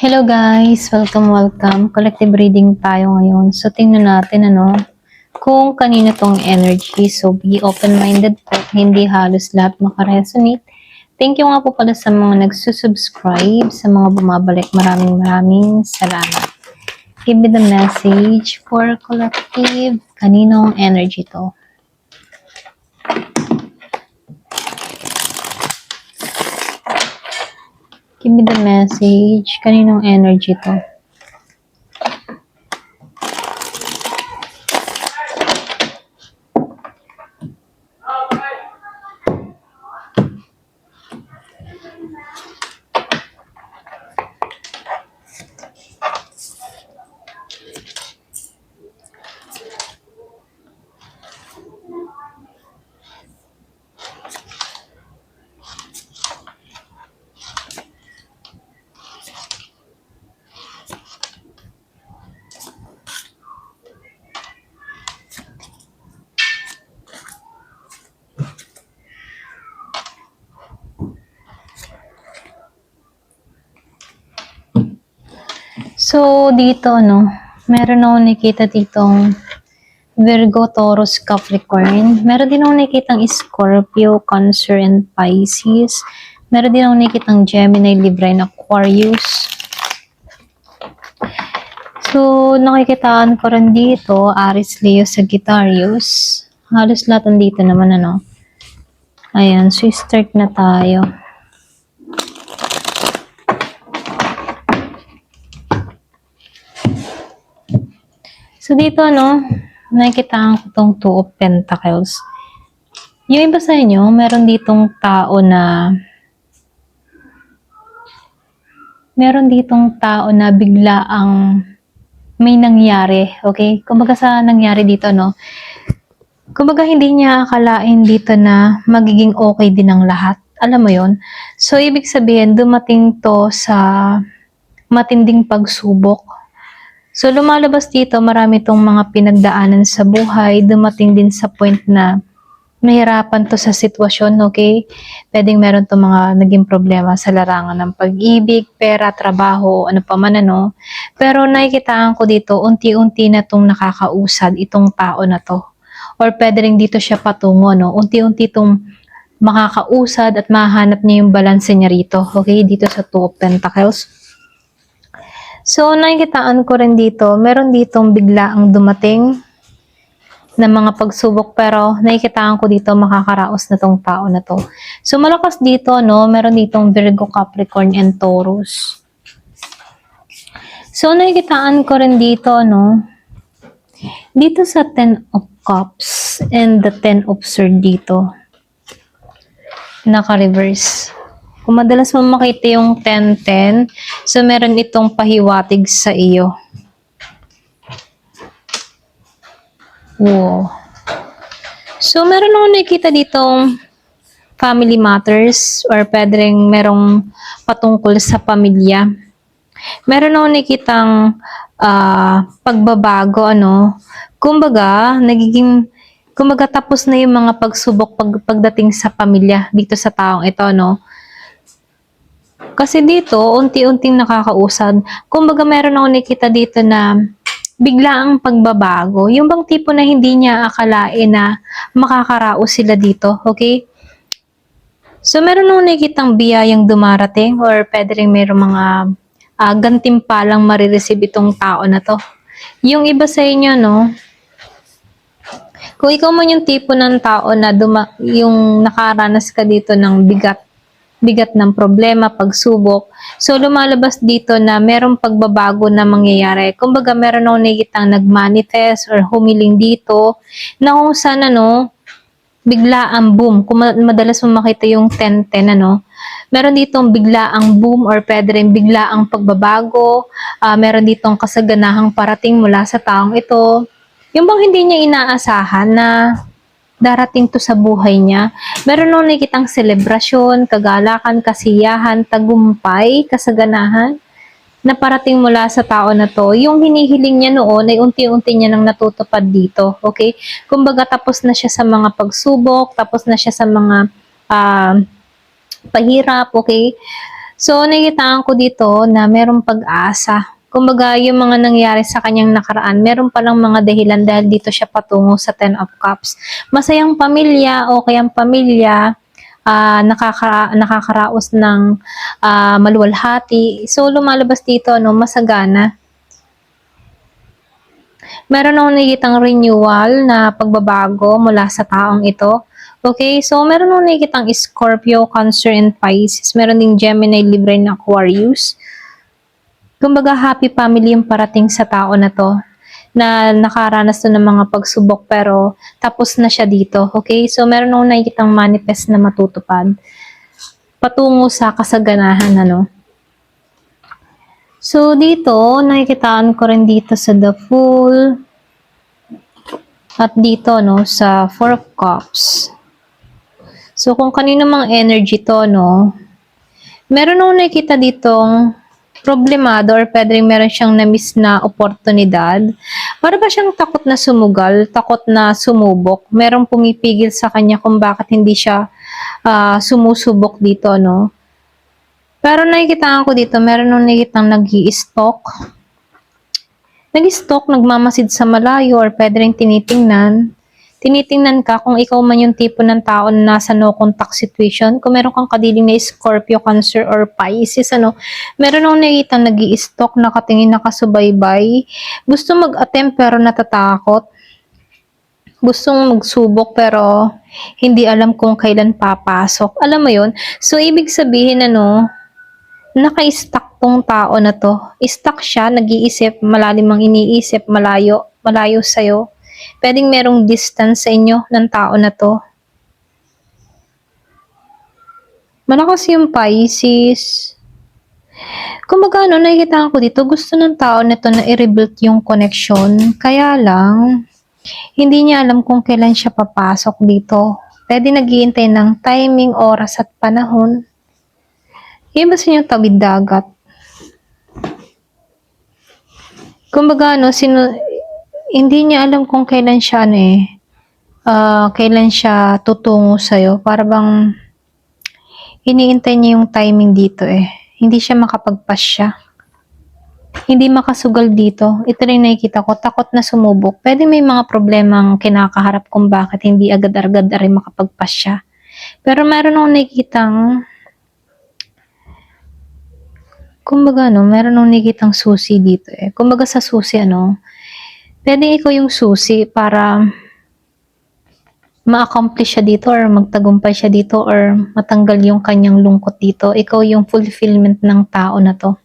Hello guys! Welcome. Collective reading tayo ngayon. So, tingnan natin kung kanino tong energy. So, be open-minded po. Hindi halos lahat makaresonate. Thank you nga po pala sa mga nagsusubscribe, sa mga bumabalik. Maraming salamat. Give me the message for collective. Kaninong energy to? Give me the message. Kaninong energy to? So, dito, meron akong nakita ditong Virgo, Taurus, Capricorn. Meron din akong nakitang Scorpio, Cancer, and Pisces. Meron din akong nakitang Gemini, Libra, and Aquarius. So, nakikitaan ko rin dito, Aries, Leo, Sagittarius. Halos lahat dito naman, Ayan, so start na tayo. So, dito, nakikita ko itong Two of Pentacles. Yung iba sa inyo, meron ditong tao na bigla ang may nangyari, okay? Kumbaga sa nangyari dito, kumbaga hindi niya akalain dito na magiging okay din ang lahat. Alam mo yon. So, ibig sabihin, dumating to sa matinding pagsubok. So, lumalabas dito, marami tong mga pinagdaanan sa buhay. Dumating din sa point na mahirapan to sa sitwasyon, okay? Pwedeng meron to mga naging problema sa larangan ng pag-ibig, pera, trabaho, ano pa man, Pero nakikitaan ko dito, unti-unti na tong nakakausad itong tao na to. Or pwede rin dito siya patungo, Unti-unti tong makakausad at mahanap niya yung balanse niya rito, okay? Dito sa Two of Pentacles. So, nakikitaan ko rin dito, meron ditong bigla ang dumating na mga pagsubok, pero nakikitaan ko dito makakaraos na tong tao na to. So, malakas dito, meron ditong Virgo, Capricorn, and Taurus. So, nakikitaan ko rin dito, dito sa Ten of Cups and the Ten of Swords dito, naka-reverse. Kung madalas mo makita yung 10-10, so meron itong pahiwatig sa iyo. Wow. So, meron akong nakikita ditong family matters or pwede rin merong patungkol sa pamilya. Meron akong nakikitang pagbabago, Kumbaga, tapos na yung mga pagsubok pagdating sa pamilya dito sa taong ito, Kasi dito, unti-unting nakakausad. Kumbaga, meron ako nakita dito na bigla ang pagbabago. Yung bang tipo na hindi niya akalain na makakaraos sila dito, okay? So, meron akong nakitang biyayang dumarating or pwede rin meron mga gantimpalang marireceive itong tao na to. Yung iba sa inyo, kung ikaw man yung tipo ng tao na yung nakaranas ka dito ng bigat ng problema, pagsubok. So, lumalabas dito na merong pagbabago na mangyayari. Kumbaga, meron akong nakikitang nag-manifest or humiling dito na kung saan, bigla ang boom. Kung madalas mo makita yung 10-10, meron ditong bigla ang boom or pwede rin bigla ang pagbabago. Meron ditong kasaganahang parating mula sa taong ito. Yung bang hindi niya inaasahan na darating to sa buhay niya. Meron nung nakikitang selebrasyon, kagalakan, kasiyahan, tagumpay, kasaganahan na parating mula sa tao na to. Yung hinihiling niya noon ay unti-unti niya nang natutupad dito. Okay? Kumbaga tapos na siya sa mga pagsubok, tapos na siya sa mga pahirap. Okay? So, nakikitaan ko dito na merong pag-asa. Kumbaga, yung mga nangyari sa kanyang nakaraan, meron palang mga dahilan dahil dito siya patungo sa Ten of Cups. Masayang pamilya o kayang pamilya, nakakaraos ng maluwalhati. So, lumalabas dito, no, masagana. Meron akong nakikitang renewal na pagbabago mula sa taong ito. Okay, so meron akong nakikitang Scorpio, Cancer, and Pisces. Meron ding Gemini, Libra, and Aquarius. Kumbaga, happy family yung parating sa tao na to na nakaranas to ng mga pagsubok pero tapos na siya dito. Okay, so meron akong nakikitang manifest na matutupad patungo sa kasaganahan, ano. So, dito, nakikitaan ko rin dito sa The Fool at dito, no, sa Four of Cups. So, kung kanino mang energy to, no, meron akong nakikita ditong problemado or pwedeng meron siyang na-miss na oportunidad. Para ba siyang takot na sumugal, takot na sumubok? Merong pumipigil sa kanya kung bakit hindi siya sumusubok dito, no? Pero nakikitaan ko dito, meron nung nakikitang nag-i-stalk. Nag-i-stalk, nagmamasid sa malayo or pwede rin tinitingnan. Tinitingnan ka kung ikaw man yung tipo ng tao na nasa no contact situation. Kung meron kang kadiling na Scorpio, Cancer, or Pisces, ano, meron akong nakikitang nag-i-stalk, nakatingin, nakasubaybay. Gusto mag-attempt pero natatakot. Gustong magsubok pero hindi alam kung kailan papasok. Alam mo yun? So, ibig sabihin, ano, naka-stuck tong tao na to. Stuck siya, nag-iisip, malalim ang iniisip, malayo sa'yo. Pwedeng merong distance sa inyo ng tao na to. Malakas yung Pisces. Kumbaga, ano, nakikita ko dito, gusto ng tao na to na i-rebuild yung connection. Kaya lang, hindi niya alam kung kailan siya papasok dito. Pwede naghihintay ng timing, oras at panahon. Iba sa inyo tawid dagat. Kumbaga, ano, hindi niya alam kung kailan siya, kailan siya tutungo sa'yo. Para bang iniintay niya yung timing dito Hindi siya makapagpasya. Hindi makasugal dito. Ito rin nakikita ko, takot na sumubok. Pwede may mga problemang kinakaharap kung bakit hindi agad-agad rin makapagpasya. Pero meron akong nakikitang kumbaga, no, meron akong nakikitang susi dito Kumbaga sa susi, ano, pwede ikaw yung susi para ma-accomplish siya dito or magtagumpay siya dito or matanggal yung kanyang lungkot dito. Ikaw yung fulfillment ng tao na to.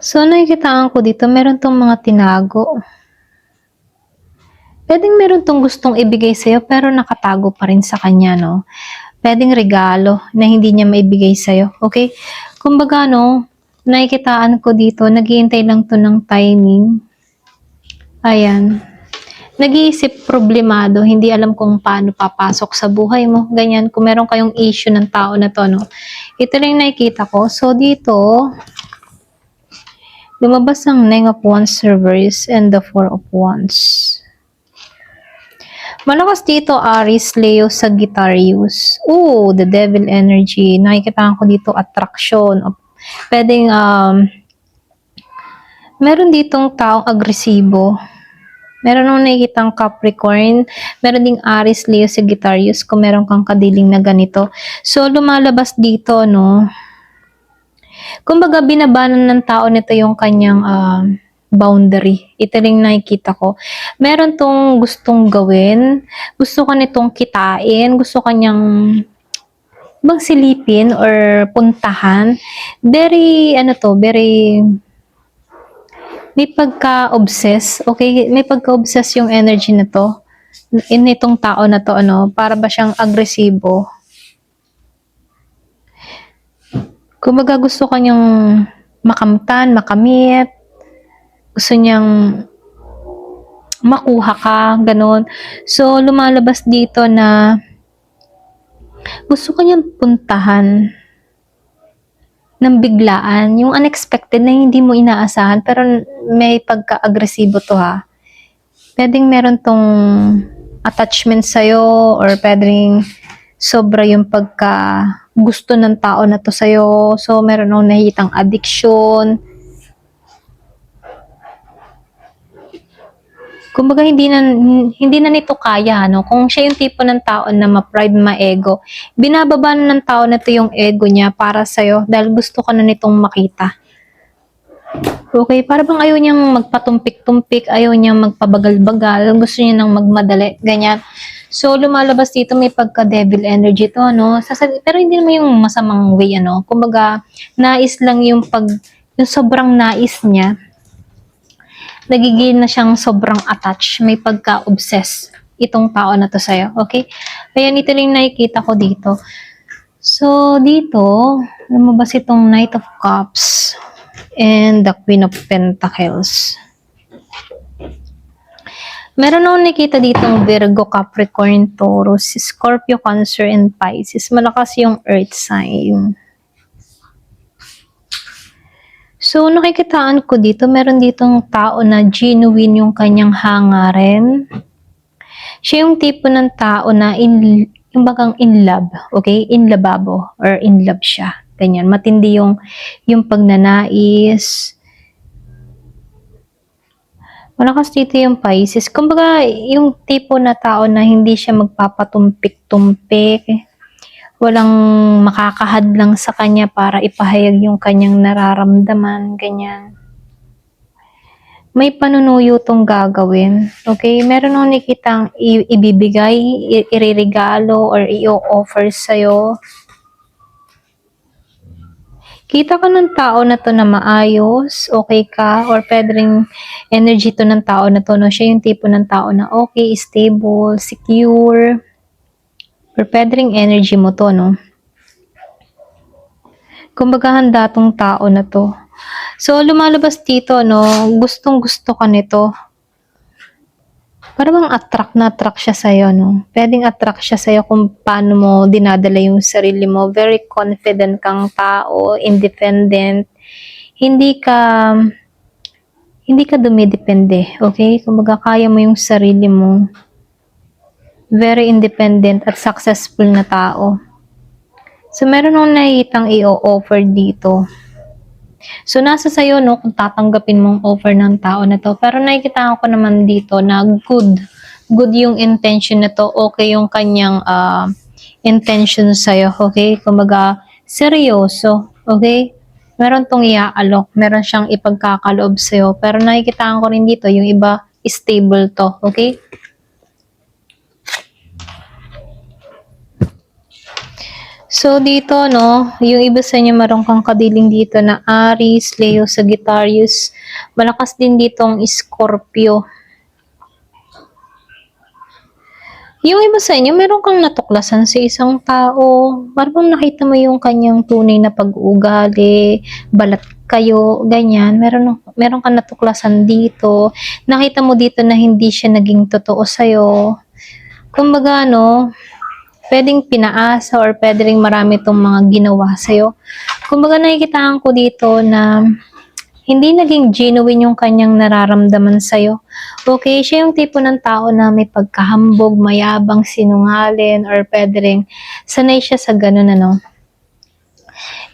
So, nakikitaan ko dito, meron tong mga tinago. Pwedeng meron tong gustong ibigay sa'yo pero nakatago pa rin sa kanya, no? Pwedeng regalo na hindi niya maibigay sa'yo. Okay? Kumbaga, no, nakikitaan ko dito, naghihintay lang to ng timing. Ayan. Nag-iisip problemado, hindi alam kung paano papasok sa buhay mo. Ganyan, kung meron kayong issue ng tao na to, no? Ito lang nakikita ko. So, dito, lumabas ang Nine of Wands reverse and the Four of Wands. Malakas dito, Aries, Leo, Sagittarius. The devil energy. Nakikita ko dito, attraction. Pwedeng, meron ditong taong agresibo. Meron nung nakikitang Capricorn. Meron ding Aries, Leo, Sagittarius. Kung meron kang kadiling na ganito. So, lumalabas dito, no? Kumbaga, binabanan ng tao nito yung kanyang, boundary. Ito rin nakikita ko. Meron tong gustong gawin. Gusto ka nitong kitain. Gusto kanyang bang silipin or puntahan. Very, may pagka-obsess. Okay? May pagka-obsess yung energy na to. Itong tao na to, para ba siyang agresibo. Kumbaga, gusto kanyang makamtan, makamit. Gusto niyang makuha ka, ganun. So, lumalabas dito na gusto kanyang puntahan ng biglaan. Yung unexpected na hindi mo inaasahan, pero may pagka-agresibo to ha. Pwedeng meron tong attachment sa'yo or pwedeng sobra yung gusto ng tao na to sa'yo. So, meron akong nakikitang addiction. Kumbaga, hindi na nito kaya, no? Kung siya yung tipo ng tao na ma-pride, ma-ego, binababa na ng tao na to yung ego niya para sa'yo dahil gusto ka na nitong makita. Okay, para bang ayaw niyang magpatumpik-tumpik, ayaw niyang magpabagal-bagal, gusto niya nang magmadali, ganyan. So, lumalabas dito may pagka-devil energy to, no? Pero hindi naman yung masamang way, ano? Kumbaga, nais lang yung yung sobrang nais niya, nagiging na siyang sobrang attached, may pagka-obsess itong tao na to sa'yo, okay? Ayan, ito lang nakikita ko dito. So, dito, lumabas itong Knight of Cups and the Queen of Pentacles. Meron akong nakita ditong Virgo, Capricorn, Taurus, Scorpio, Cancer, and Pisces. Malakas yung earth sign. So, nakikitaan ko dito, meron ditong tao na genuine yung kanyang hangarin. Siya yung tipo ng tao na yung bagang in love, okay? In lababo or in love siya. Ganyan, matindi yung pagnanais. Malakas dito yung Pisces. Kumbaga, yung tipo na tao na hindi siya magpapatumpik-tumpik. Walang makakahadlang sa kanya para ipahayag yung kanyang nararamdaman, ganyan. May panunuyo tong gagawin, okay? Meron nung nakitang ibibigay, iririgalo, or i-offer sa'yo. Kita ka ng tao na to na maayos, okay ka, or pwede rin energy to ng tao na to, no? Siya yung tipo ng tao na okay, stable, secure, or pwede rin energy mo to, no? Kumbaga, handa tong tao na to. So, lumalabas dito, no, gustong-gusto ka nito. Parang attract na attract siya sa'yo, no? Pwedeng attract siya sa'yo kung paano mo dinadala yung sarili mo. Very confident kang tao, independent. Hindi ka dumidepende, okay? Kumbaga, kaya mo yung sarili mo. Very independent at successful na tao. So, meron akong nakikitang i-offer dito. So, nasa sayo, no, kung tatanggapin mong offer ng tao na to. Pero nakikita ko naman dito na good yung intention na to. Okay yung kanyang intention sa'yo, okay? Kumbaga, seryoso, okay? Meron tong iaalok, meron siyang ipagkakaloob sa'yo. Pero nakikita ko rin dito, yung iba, stable to, okay? So, dito, no, yung iba sa inyo meron kang kadiling dito na Aries, Leo, Sagittarius. Malakas din dito ang Scorpio. Yung iba sa inyo, meron kang natuklasan sa isang tao. Parang nakita mo yung kanyang tunay na pag-uugali, balat kayo, ganyan. Meron kang natuklasan dito. Nakita mo dito na hindi siya naging totoo sa'yo. Kumbaga, no, pwedeng pinaasa or pwede ring marami itong mga ginawa sa'yo. Kumbaga nakikitaan ko dito na hindi naging genuine yung kanyang nararamdaman sa'yo. Okay, siya yung tipo ng tao na may pagkahambog, mayabang, sinungalin, or pwede ring sanay siya sa ganun, ano.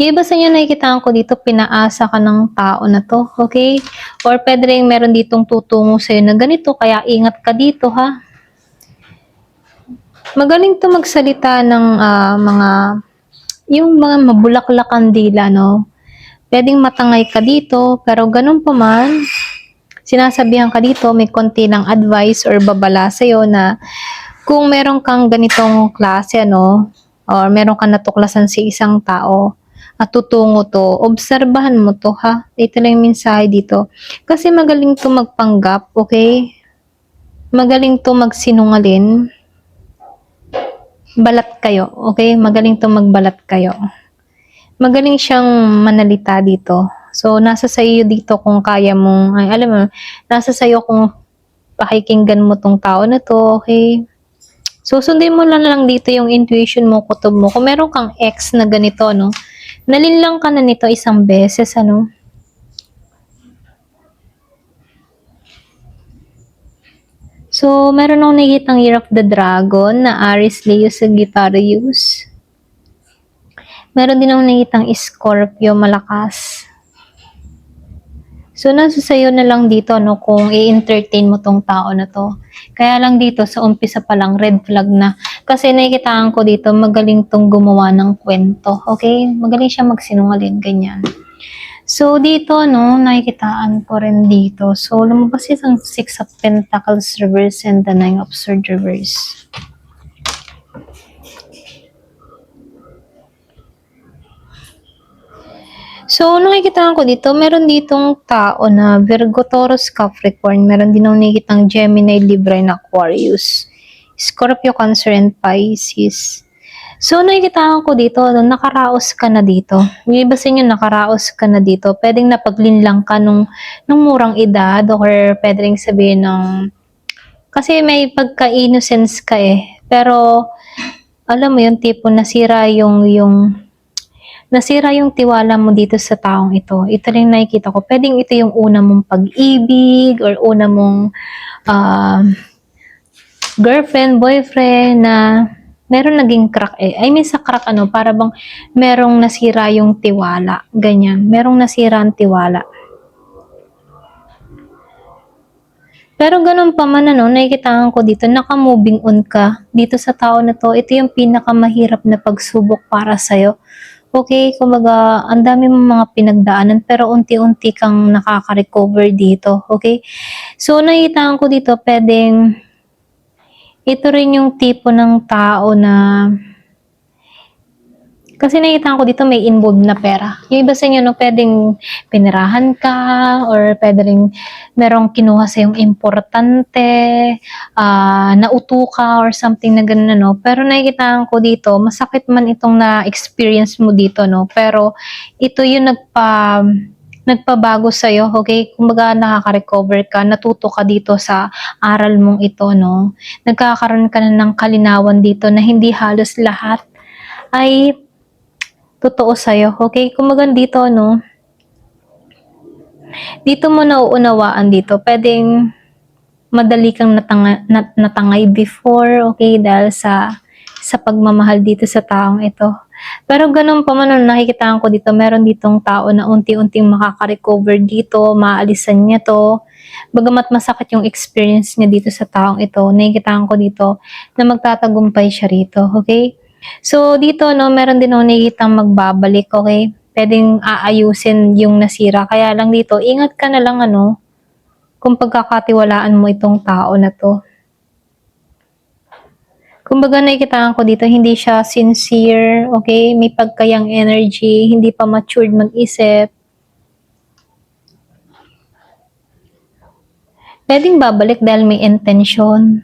Yung iba sa inyo nakikitaan ko dito, pinaasa ka ng tao na to, okay? Or pwede ring meron ditong tutungo sa'yo na ganito, kaya ingat ka dito, ha? Magaling to magsalita ng yung mga mabulaklakan dila, no? Pwedeng matangay ka dito, pero ganun pa man, sinasabihan ka dito, may konti ng advice or babala sa'yo na kung meron kang ganitong klase, ano, or meron kang natuklasan sa isang tao, at tutungo to, obserbahan mo to, ha? Ito lang yung mensahe dito. Kasi magaling to magpanggap, okay? Magaling to magsinungalin. Balat kayo, okay? Magaling to magbalat kayo. Magaling siyang manalita dito. So, nasa sa iyo dito kung kaya mong, alam mo, nasa sa iyo kung pakikinggan mo tong tao na to, okay? So, sundin mo lang dito yung intuition mo, kutob mo. Kung meron kang ex na ganito, no? Nalinlang ka na nito isang beses, ano? So, meron akong nakikitang Year of the Dragon na Aries, Leo, Sagittarius. Meron din akong nakitang Scorpio malakas. So, nasa sayo na lang dito, no, kung i-entertain mo tong tao na to. Kaya lang dito, sa umpisa pa lang, red flag na. Kasi nakikitaan ko dito, magaling tong gumawa ng kwento. Okay? Magaling siya magsinungaling, ganyan. So, dito, no, nakikitaan ko rin dito. So, lumabas isang 6 of Pentacles reverse and the 9 of Swords reverse. So, nakikita ko dito, meron ditong tao na Virgo, Taurus, Capricorn. Meron din akong nakikitang Gemini, Libra, and Aquarius. Scorpio, Cancer, and Pisces. So, nakikita ko dito, nakaraos ka na dito. Yung iba sa inyo, nakaraos ka na dito. Pwedeng napaglinlang ka nung murang edad or pwedeng sabihin ng... Kasi may pagka-innocence ka eh. Pero, alam mo yung tipo nasira nasira yung tiwala mo dito sa taong ito. Ito rin nakikita ko. Pwedeng ito yung una mong pag-ibig or una mong girlfriend, boyfriend na meron naging crack eh. I mean sa crack ano, para bang merong nasira yung tiwala. Ganyan. Merong nasira ang tiwala. Pero ganun pa man ano, nakikitaan ko dito, naka-moving on ka dito sa tao na to. Ito yung pinakamahirap na pagsubok para sa'yo. Okay, kumbaga, ang dami mong mga pinagdaanan pero unti-unti kang nakaka-recover dito. Okay? So, nakikitaan ko dito, pwedeng ito rin yung tipo ng tao na kasi nakita ko dito may involved na pera. Yung iba sa inyo, no, pwedeng pinirahan ka or pwedeng merong kinuha sa yung importante, nauto ka or something na gano'n, no. Pero nakikita ko dito, masakit man itong na-experience mo dito, no. Pero ito yung nagpabago sa'yo, okay? Kumbaga nakaka-recover ka, natuto ka dito sa aral mong ito, no. Nagkakaroon ka na ng kalinawan dito na hindi halos lahat ay totoo sa'yo, okay? Kumbaga dito, no, dito mo nauunawaan dito, pwedeng madali kang natangay before, okay, dahil sa pagmamahal dito sa taong ito. Pero ganun pa man, nakikita ko dito, meron ditong tao na unti-unting makaka-recover dito, maalisan niya to. Bagamat masakit yung experience niya dito sa taong ito, nakikita ko dito na magtatagumpay siya rito, okay? So, dito, no, meron din ako nakikitang magbabalik, okay? Pwedeng aayusin yung nasira. Kaya lang dito, ingat ka na lang, ano, kung pagkakatiwalaan mo itong tao na to. Kumbaga, nakikitaan ko dito, hindi siya sincere, okay? May pagkayang energy, hindi pa matured mag-isip. Pwedeng babalik dahil may intention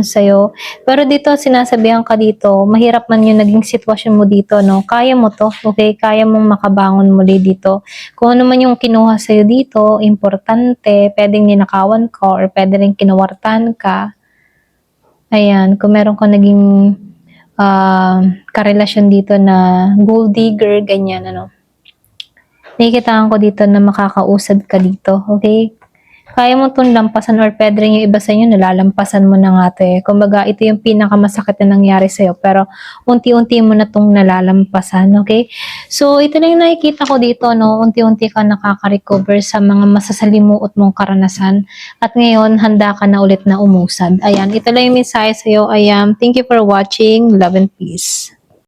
sa'yo. Pero dito, sinasabihan ka dito, mahirap man yung naging sitwasyon mo dito, no? Kaya mo to, okay? Kaya mong makabangon muli dito. Kung ano man yung kinuha sa'yo dito, importante, pwedeng ninakawan ka or pwede rin kinuwartan ka. Ayan, kung meron ka naging karelasyon dito na gold digger, ganyan, ano. Nakikitaan ko dito na makakausad ka dito, okay? Kaya mo itong lampasan or pwede rin yung iba sa inyo, nalalampasan mo na nga ito eh. Kumbaga, ito yung pinakamasakit na nangyari sa'yo, pero unti-unti mo na itong nalalampasan, okay? So, ito lang yung nakikita ko dito, no? Unti-unti ka nakaka-recover sa mga masasalimuot mong karanasan. At ngayon, handa ka na ulit na umusad. Ayan, ito lang yung mensahe sa'yo. Ayan, thank you for watching. Love and peace.